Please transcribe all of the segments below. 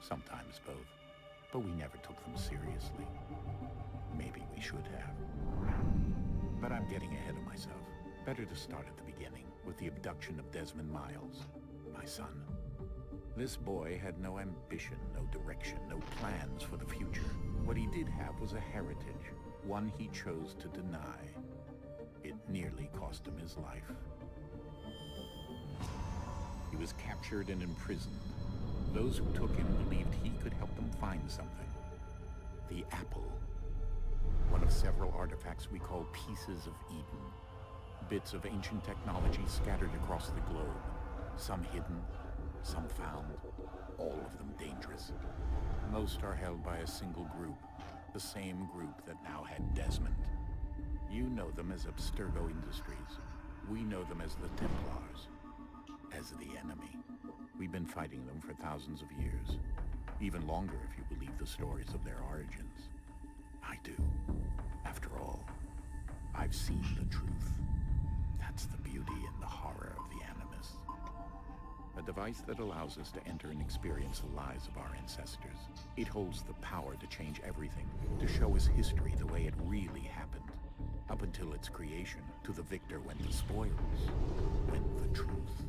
sometimes both. But we never took them seriously. Maybe we should have. But I'm getting ahead of myself. Better to start at the beginning, with the abduction of Desmond Miles, my son. This boy had no ambition, no direction, no plans for the future. What he did have was a heritage, one he chose to deny. It nearly cost him his life. He was captured and imprisoned. Those who took him believed he could help them find something. The apple. One of several artifacts we call pieces of Eden. Bits of ancient technology scattered across the globe. Some hidden, some found, all of them dangerous. Most are held by a single group, the same group that now had Desmond. You know them as Abstergo Industries. We know them as the Templars, as the enemy. We've been fighting them for thousands of years, even longer if you believe the stories of their origins. I do. After all, I've seen the truth. That's the beauty and the horror of the Animus. A device that allows us to enter and experience the lives of our ancestors. It holds the power to change everything, to show us history the way it really happened. Up until its creation, to the victor went the spoils, went the truth.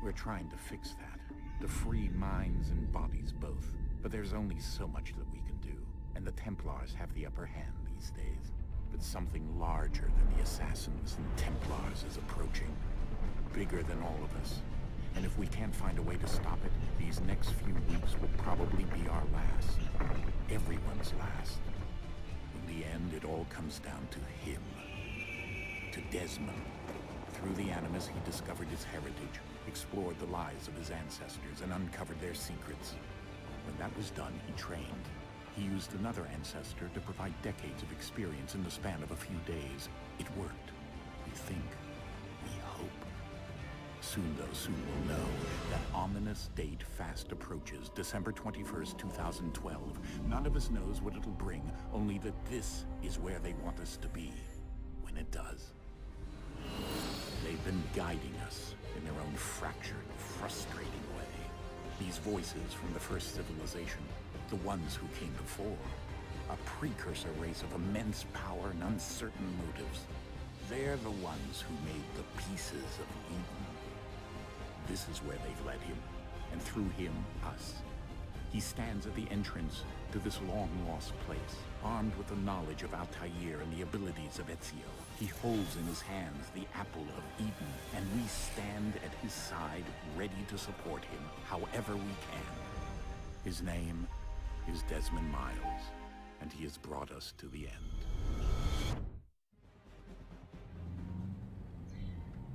We're trying to fix that, to free minds and bodies both. But there's only so much that we can do, and the Templars have the upper hand these days. But something larger than the Assassins and Templars is approaching, bigger than all of us. And if we can't find a way to stop it, these next few weeks will probably be our last. Everyone's last. In the end, it all comes down to him. To Desmond. Through the Animus, he discovered his heritage, explored the lives of his ancestors, and uncovered their secrets. When that was done, he trained. He used another ancestor to provide decades of experience in the span of a few days. It worked. We think. We hope. Soon, though, soon we'll know. That ominous date fast approaches, December 21st, 2012. None of us knows what it'll bring, only that this is where they want us to be, when it does. They've been guiding us in their own fractured, frustrating way. These voices from the first civilization, the ones who came before, a precursor race of immense power and uncertain motives. They're the ones who made the pieces of Eden. This is where they've led him, and through him, us. He stands at the entrance to this long-lost place, armed with the knowledge of Altair and the abilities of Ezio. He holds in his hands the apple of Eden, and we stand at his side, ready to support him however we can. His name is Desmond Miles, and he has brought us to the end.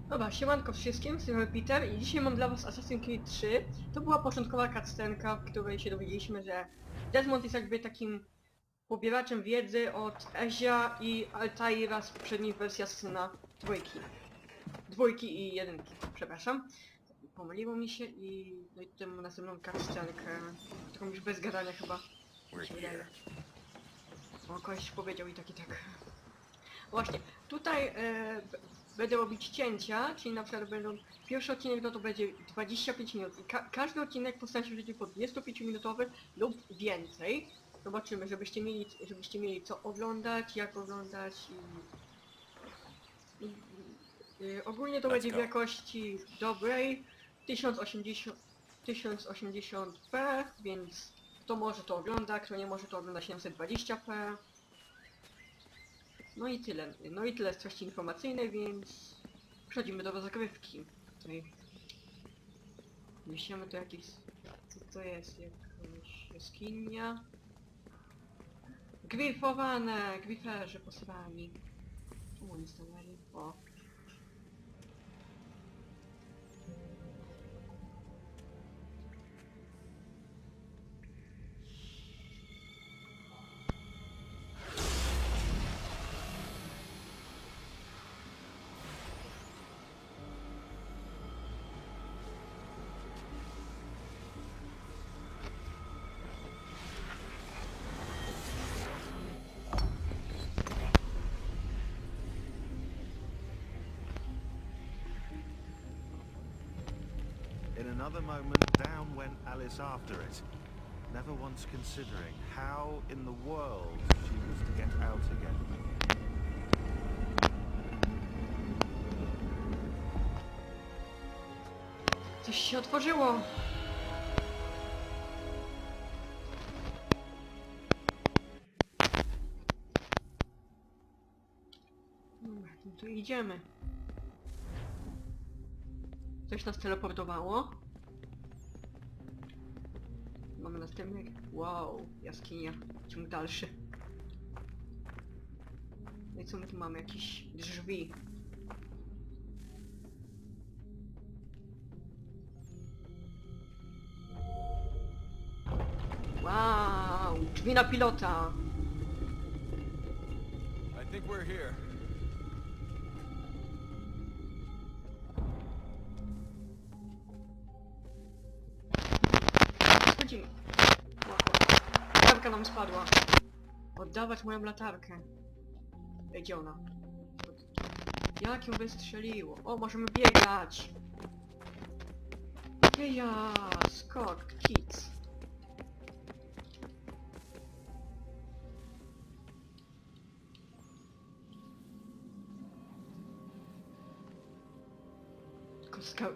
Dobra, siemanko wszystkim, z tym Peter i dzisiaj mam dla was Assassin Creed 3. To była początkowa cutscenka, w której się dowiedzieliśmy, że Desmond jest jakby takim pobieraczem wiedzy od Ezia i Altaira z poprzednich wersji Assassina trójki. Dwójki i jedynki, przepraszam. Pomyliło mi się i no i tutaj mam następną cutscenkę, którą już bez gadania chyba mi się wydaje. O, kogoś powiedział i tak. Właśnie, tutaj będę robić cięcia, czyli na przykład będą... Pierwszy odcinek to będzie 25 minut i każdy odcinek postaram się żyć po 25-minutowy lub więcej. Zobaczymy, żebyście mieli co oglądać, jak oglądać i ogólnie to będzie w jakości dobrej 1080p, więc kto może to ogląda, kto nie może to ogląda 720p. No i tyle. No i tyle z treści informacyjnej, więc przechodzimy do rozgrywki. Tutaj niesiemy to jakieś... Co to jest? Jakaś jaskinia? Gryfowane! Gryferzy posyłani. Czemu oni stanęli? O. In another moment, down went Alice after it. never once considering how in the world she was to get out again. Coś się otworzyło. Dobra, no to idziemy. Coś nas teleportowało. Mamy następny... Wow, jaskinia. Ciąg dalszy. No i co my tu mamy? Jakieś drzwi. Wow, drzwi na pilota. I think we're here. Schodzimy. Latarka nam spadła. Oddawać moją latarkę. Ej, gdzie ona? Jak ją wystrzeliło? O, możemy biegać! Heja! Skok, kids.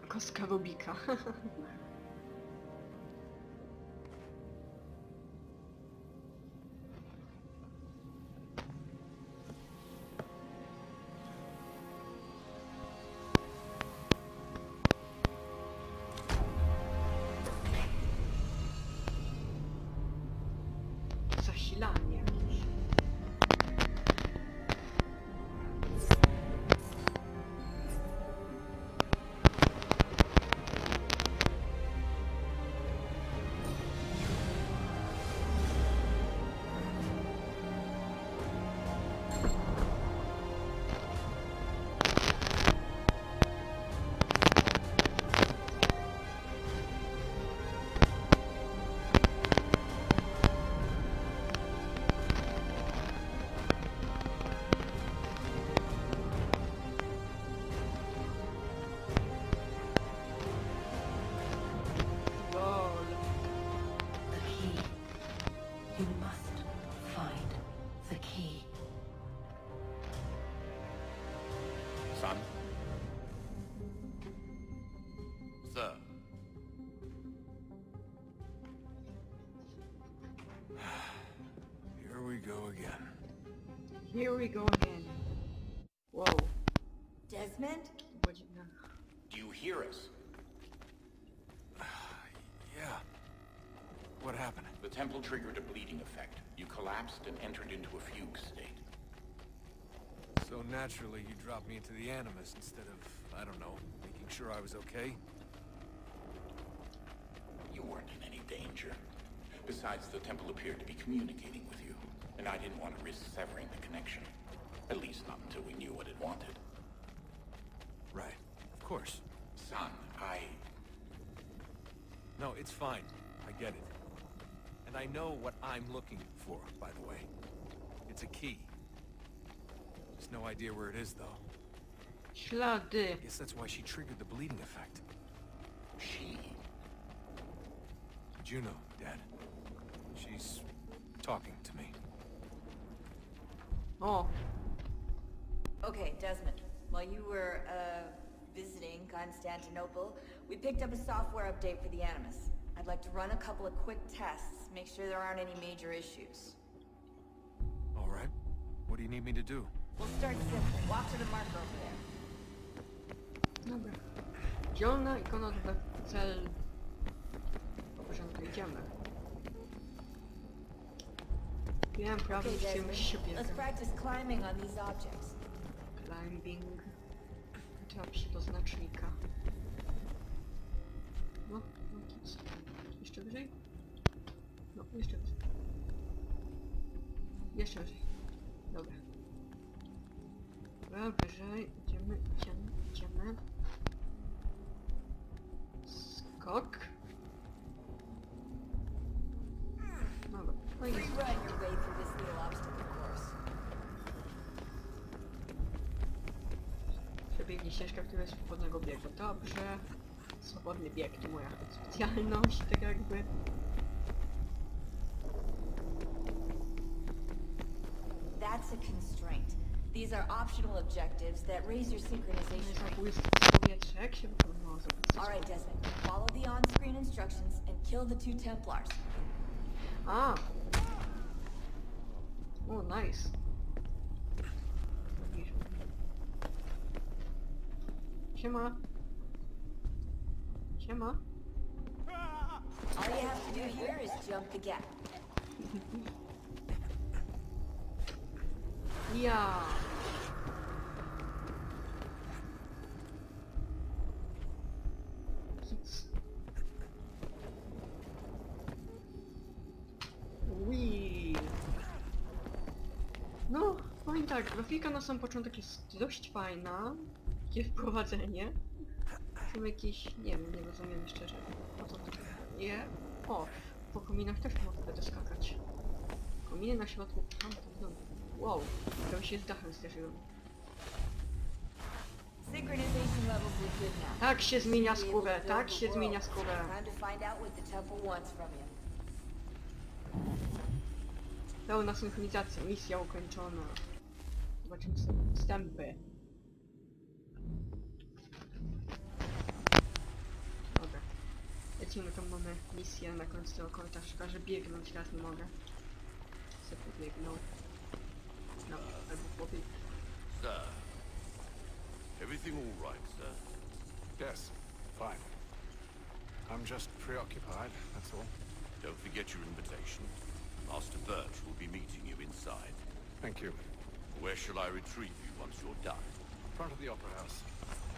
Kostka Rubika. Zasilanie jakieś. You must find the key. Son? Sir. Here we go again. Here we go again. Whoa. Desmond? Godzina. Do you hear us? Yeah. What happened? The temple triggered a bleeding effect. You collapsed and entered into a fugue state. So naturally, you dropped me into the Animus instead of, I don't know, making sure I was okay? You weren't in any danger. Besides, the temple appeared to be communicating with you, and I didn't want to risk severing the connection. At least not until we knew what it wanted. Right. Of course. Son, No, it's fine. I get it. And I know what I'm looking for, by the way. It's a key. Just no idea where it is, though. Ślady. I guess that's why she triggered the bleeding effect. she... Juno, Dad. She's talking to me. O, Okay, Desmond. While you were, visiting Constantinople, we picked up a software update for the Animus. I'd like to run a couple of quick tests, make sure there aren't any major issues. All right. What do you need me to do? We'll start simple. Walk to the marker over there. dobra. Zielona ikona to cel... Dobrze, no to idziemy. Wiem, prawie Okay, się Desmond. musi się Let's biegać. practice climbing on these objects. Climbing. Trzeba się do znacznika. No, nic. Jeszcze wyżej? No, jeszcze wyżej. Jeszcze wyżej. Dobra. Dobra, wyżej. Idziemy. Skok. Dobra, no i jest. Run your way through this little obstacle course. Przebiegnie ścieżka, która jest swobodnego biegu. Dobrze. Swobodny bieg to moja specjalność, tak jakby. that's a constraint. These are optional objectives that raise your synchronization rate. Zabójstwo z powietrza. Jak się wykonywało zabójstwo? Alright, Desmond. Follow the on-screen instructions and kill the 2 Templars. A! O, nice. Siema. Siema. All you have to do here is jump the gap. Ja. Ui. No, powiem tak, grafika na sam początek jest dość fajna. Takie wprowadzenie. Są jakieś, nie wiem, nie rozumiem szczerze. O co to nie? O, po kominach też mogę skakać. Kominy na środku tamtego domu. Wow, to się z dachem zderzyłem. Synchronization levels look good now. Tak się zmienia skórę, tak się zmienia skórę. Time to find out what the temple wants from you. Pełna synchronizacja, misja ukończona. Zobaczymy wstępy. Dobra. Lecimy, tam mamy misję na końcu tego korytarza, że biegnąć raz nie mogę. Sobie pobiegnął. No, albo pobiegł. Sir, everything all right, sir? Yes, fine. I'm just preoccupied, that's all. Don't forget your invitation. Master Birch will be meeting you inside. Thank you. Where shall I retrieve you once you're done? Front of the Opera House.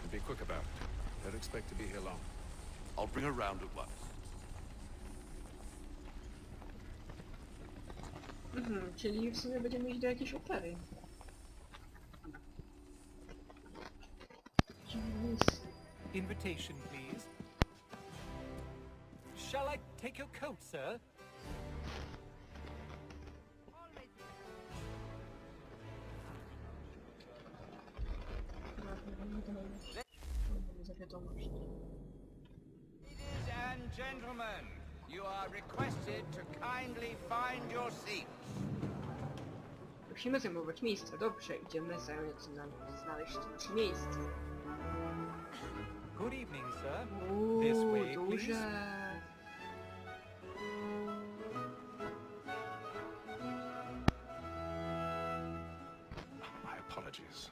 And be quick about it. Don't expect to be here long. I'll bring her round at once. Czyli w sumie będziemy iść do jakiejś opery. Invitation, please. Shall I take your coat, sir? Za wiadomość. Ladies and gentlemen, you are requested to kindly find your seats. Musimy zajmować miejsce. Dobrze, idziemy znaleźć nasze miejsce. Good evening, sir. This way, duże. please. My apologies.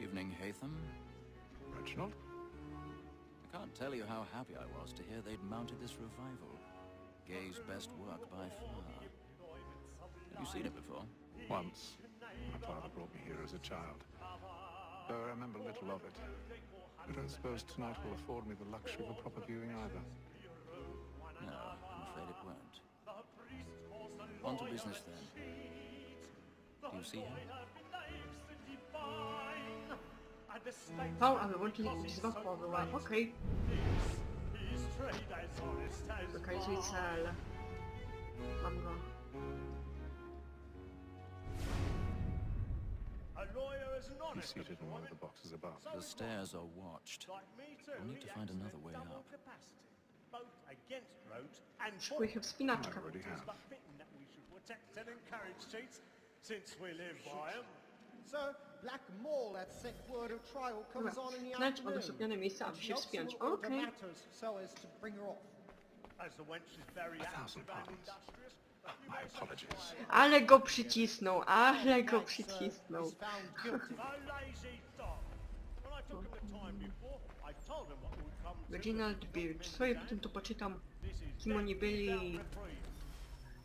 Evening, Hatham. Reginald? I can't tell you how happy I was to hear they'd mounted this revival. Gay's best work by far. Have you seen it before? Once. My father brought me here as a child. Though I remember little of it. I don't suppose tonight will afford me the luxury of a proper viewing either. No, I'm afraid it won't. On to business then. Do you see him? O, ale łącznie wzywa powoła. Okej. Lokalizuj cel. Mam go. He's seated in one of the boxes above. The stairs are watched. We'll need to find another way up. Szykuj się wspinaczka. I already have. Since we live by 'em. So, Black Mall, that sick word of trial comes Dobra, on in the znajdź afternoon. odosobnione miejsce, aby się Helps wspiąć. with all the Okej. matters so as to bring her off. As the wench is very 1,000 pounds. My apologies. Ale go przycisnął, ale go przycisnął. He's found guilty. A lazy dog. When I took him the time before, I told him what would come to. Reginald Birch. Sobie potem to poczytam, This is kim oni byli. reprieve.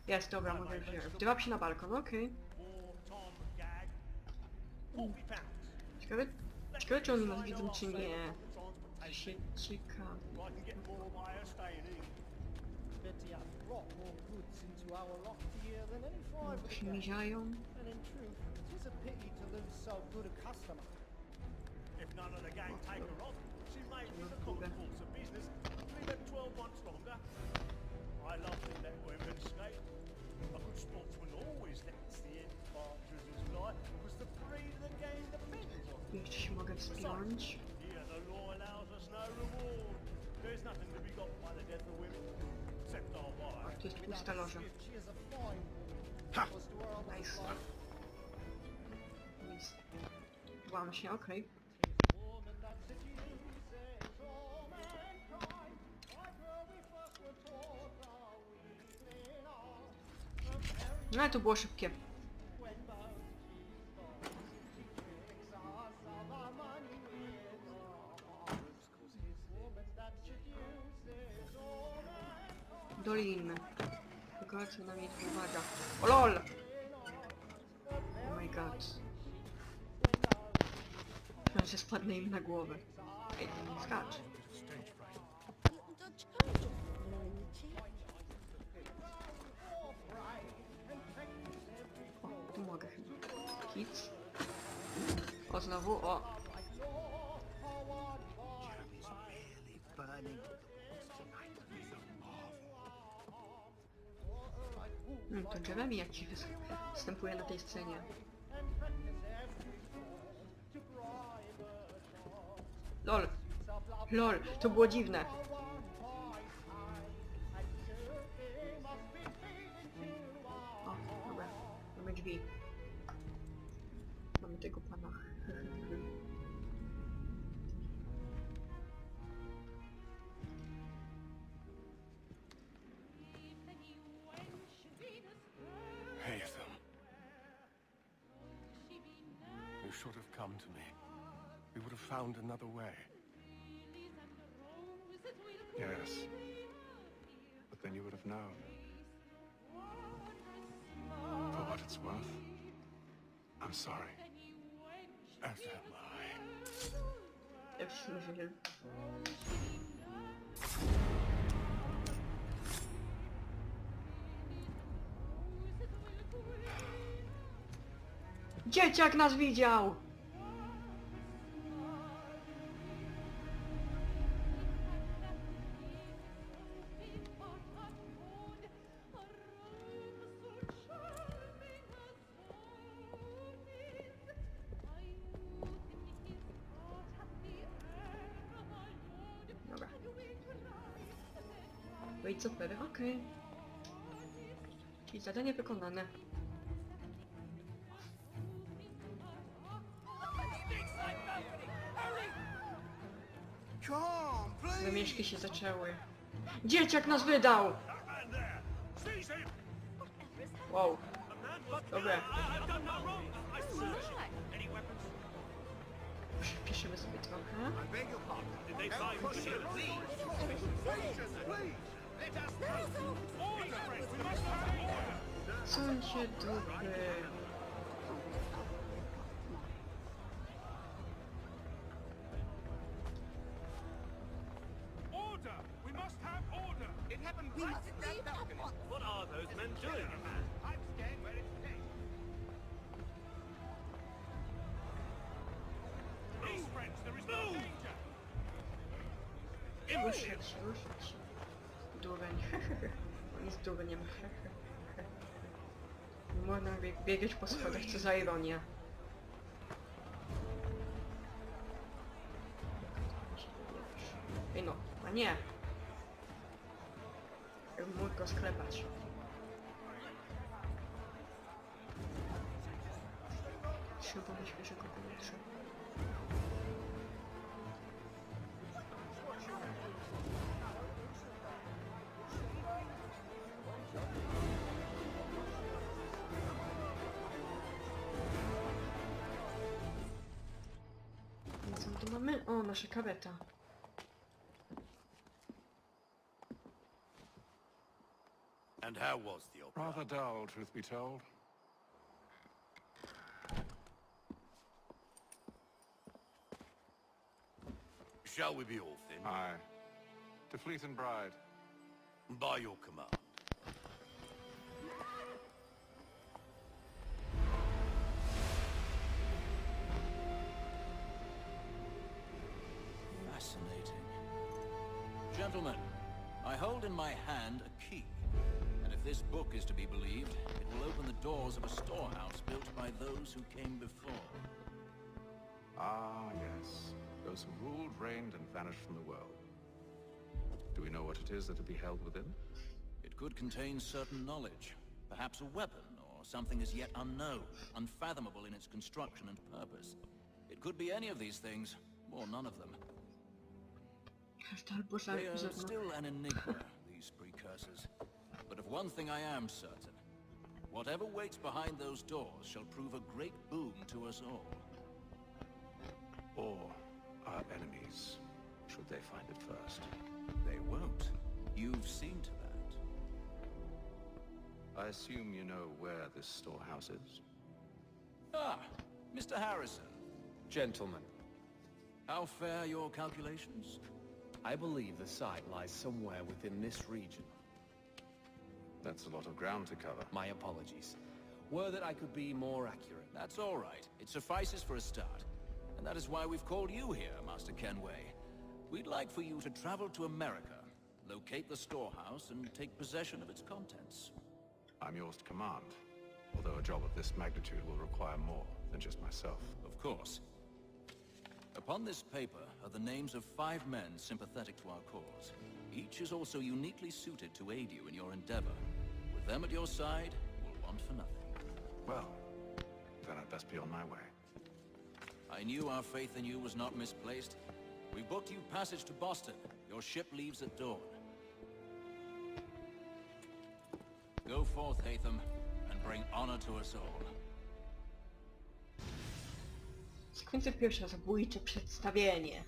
Jest, dobra, mogę wziąć. Wdrap się na balkon, okej. War-time gag. 40 pounds. Ciekawe, czy oni nas widzą, czy nie. Się ciekawe. I can get more by her staying in. Bet you brought more goods into our loft here than any five of Się them. miziają. And in truth, it is a pity to lose so good a customer. If none of the gang take her off, she may be the common course of business. Leave them 12 months longer. I love to let women skate. I could spots will always let the end partridge as light, because the breed of the game depends on it. Jeszcze się mogę wspiąć. Here the law allows us no reward. There's nothing to be got by the death of women, except our wives. Tu jest pusta loża. She is a fine woman. Was to our Nice. Nic. Łam się, okej. woman that seduces all mankind. Like her we first were taught our weakling art. No ale to było szybkie. When bounty stops, she tricks us of our money with our hearts. 'Cause his woman that seduces all mankind. Dolin. Tylko co na mnie tu uwaga. O lol! Oh my god. Myślałem, że spadnę im na głowę. Ej, skacz. O, tu mogę chyba. Kic. O, znowu, o. To Jeremy jak ci występuje na tej scenie. LOL. LOL, to było dziwne. O, dobra. Mamy drzwi. Mamy tego pana. Haytham. You should have come to me. We would have found another way. Yes. But then you would have known. For what it's worth, I'm sorry. As am I. Dzieciak nas widział! Dobra. Wait, super, okej. Czyli zadanie wykonane. Zamieszki się zaczęły. Dzieciak nas wydał! Wow. Dobra. Przyspieszymy sobie trochę. Co się dupy? What are those men doing? I'm staying where it's safe. These friends, there is no danger. Ruszać, ruszać. Dureń. On jest durniem. Nie można biegać po schodach, co za ironia. Ej no, a nie. Mógł go sklepać. Trzeba mi świeżego powietrza. Co tu mamy? O, nasza kareta. And how was the opera? Rather dull, truth be told. Shall we be off then? Aye. To Fleet and Bride. By your command. Fascinating. Gentlemen, I hold in my hand a key. And if this book is to be believed, it will open the doors of a storehouse built by those who came before. Ah, yes. Those who ruled, reigned, and vanished from the world. Do we know what it is that will be held within? It could contain certain knowledge, perhaps a weapon, or something as yet unknown, unfathomable in its construction and purpose. It could be any of these things, or none of them. They are still an enigma, these precursors. But of one thing I am certain. Whatever waits behind those doors shall prove a great boon to us all. Or our enemies, should they find it first? They won't. You've seen to that. I assume you know where this storehouse is? Ah, Mr. Harrison. Gentlemen, How fare your calculations? I believe the site lies somewhere within this region. That's a lot of ground to cover. My apologies. Were that I could be more accurate. That's all right. It suffices for a start. And that is why we've called you here, Master Kenway. We'd like for you to travel to America, locate the storehouse, and take possession of its contents. I'm yours to command, although a job of this magnitude will require more than just myself. Of course. Upon this paper are the names of 5 men sympathetic to our cause. Each is also uniquely suited to aid you in your endeavor. With them at your side, you'll want for nothing. Well, then I'd best be on my way. I knew our faith in you was not misplaced. We booked you passage to Boston. Your ship leaves at dawn. Go forth, Hatham, and bring honor to us all. Sekwencja pierwsza, zabójcze przedstawienie.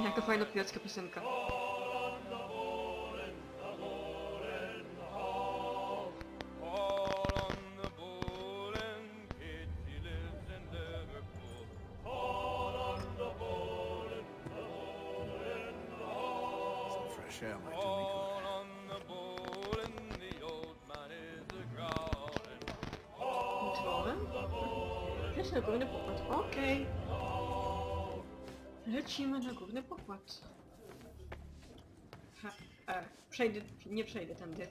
Jaka fajna piracka piosenka. Some fresh air might do me Kontrolę? Jest na górny pokład. Okej. Lecimy na górny pokład. Przejdę, nie przejdę tędy.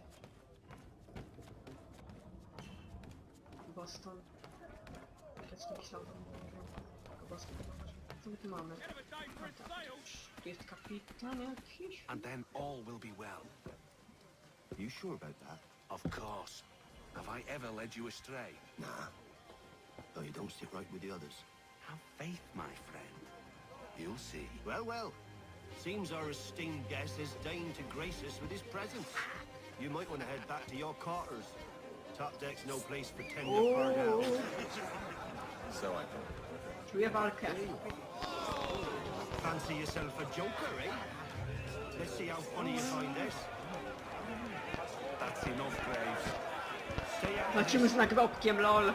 Boston. Boston. Co my tu mamy? Tu jest kapitan jakiś? And then all will be well. You sure about that? Of course. Have I ever led you astray? Nah. Though you don't stick right with the others. Have faith, my friend. You'll see. Well, well. Seems our esteemed guest has deigned to grace us with his presence. You might want to head back to your quarters. Top deck's no place for tender hard out. So I thought. Czuję walkę. Fancy yourself a joker, eh? Let's see how funny you find this. That's enough, Graves. Stay out. Lecimy z nagrobkiem, lol.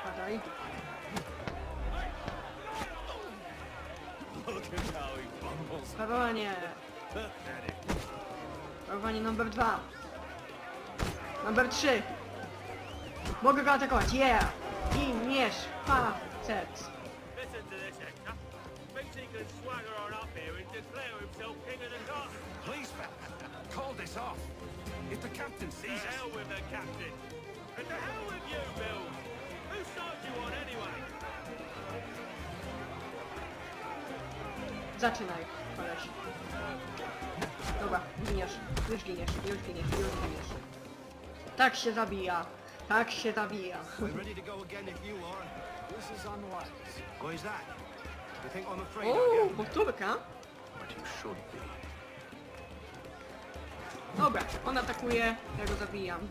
Padaj. Look at how he bumbles. Parowanie. Pathetic. Parowanie numer 2. Numer 3. Mogę go atakować, yeah! I mierz, facet. Listen to this, Hector. Thinks he can swagger on up here and declare himself king of the castle. Please, call this off. If the captain To sees us... hell with the captain. And to hell with you, Bill. Whose side you on anyway? Zaczynaj, koleś. Dobra, giniesz, już giniesz, już giniesz, już giniesz. Tak się zabija, tak się zabija. I'm ready to go again if you are. This is unwise. Why is that? You think I'm afraid of Uuu, you? powtórka. But you should be. Dobra, on atakuje, ja go zabijam.